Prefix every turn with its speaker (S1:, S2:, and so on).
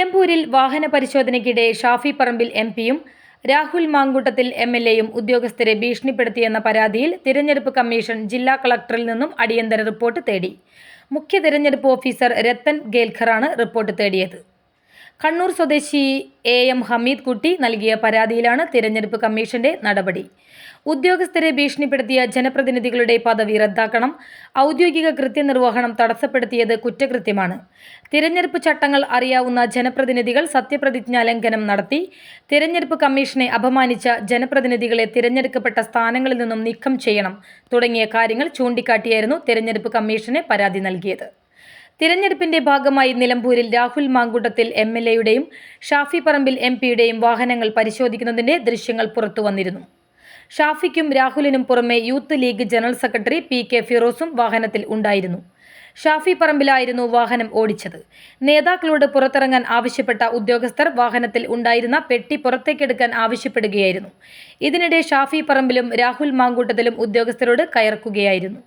S1: നിലമ്പൂരിൽ വാഹന പരിശോധനയ്ക്കിടെ ഷാഫി പറമ്പിൽ എംപിയും രാഹുൽ മാങ്കൂട്ടത്തിൽ എംഎൽഎയും ഉദ്യോഗസ്ഥരെ ഭീഷണിപ്പെടുത്തിയെന്ന പരാതിയിൽ തിരഞ്ഞെടുപ്പ് കമ്മീഷൻ ജില്ലാ കളക്ടറിൽ നിന്നും അടിയന്തര റിപ്പോർട്ട് തേടി. മുഖ്യ തിരഞ്ഞെടുപ്പ് ഓഫീസർ രത്തൻ ഗേൽഖറാണ് റിപ്പോർട്ട് തേടിയത്. കണ്ണൂർ സ്വദേശി എം ഹമീദ് കുട്ടി നൽകിയ പരാതിയിലാണ് തിരഞ്ഞെടുപ്പ് കമ്മീഷന്റെ നടപടി. ഉദ്യോഗസ്ഥരെ ഭീഷണിപ്പെടുത്തിയ ജനപ്രതിനിധികളുടെ പദവി റദ്ദാക്കണം. ഔദ്യോഗിക കൃത്യനിർവഹണം തടസ്സപ്പെടുത്തിയത് കുറ്റകൃത്യമാണ്. തിരഞ്ഞെടുപ്പ് ചട്ടങ്ങൾ അറിയാവുന്ന ജനപ്രതിനിധികൾ സത്യപ്രതിജ്ഞാ ലംഘനം നടത്തി. തിരഞ്ഞെടുപ്പ് കമ്മീഷനെ അപമാനിച്ച ജനപ്രതിനിധികളെ തിരഞ്ഞെടുക്കപ്പെട്ട സ്ഥാനങ്ങളിൽ നിന്നും നീക്കം ചെയ്യണം തുടങ്ങിയ കാര്യങ്ങൾ ചൂണ്ടിക്കാട്ടിയായിരുന്നു തിരഞ്ഞെടുപ്പ് കമ്മീഷന് പരാതി നൽകിയത്. തിരഞ്ഞെടുപ്പിന്റെ ഭാഗമായി നിലമ്പൂരിൽ രാഹുൽ മാങ്കൂട്ടത്തിൽ എംഎൽഎയുടെയും ഷാഫി പറമ്പിൽ എംപിയുടെയും വാഹനങ്ങൾ പരിശോധിക്കുന്നതിന്റെ ദൃശ്യങ്ങൾ പുറത്തുവന്നിരുന്നു. ഷാഫിക്കും രാഹുലിനും പുറമെ youth league general secretary P K. ഫിറോസും വാഹനത്തിൽ ഉണ്ടായിരുന്നു. ഷാഫി പറമ്പിലായിരുന്നു വാഹനം ഓടിച്ചത്. നേതാക്കളോട് പുറത്തിറങ്ങാൻ ആവശ്യപ്പെട്ട ഉദ്യോഗസ്ഥർ വാഹനത്തിൽ ഉണ്ടായിരുന്ന പെട്ടി പുറത്തേക്കെടുക്കാൻ ആവശ്യപ്പെടുകയായിരുന്നു. ഇതിനിടെ ഷാഫി പറമ്പിലും രാഹുൽ മാങ്കൂട്ടത്തിലും ഉദ്യോഗസ്ഥരോട് കയർക്കുകയായിരുന്നു.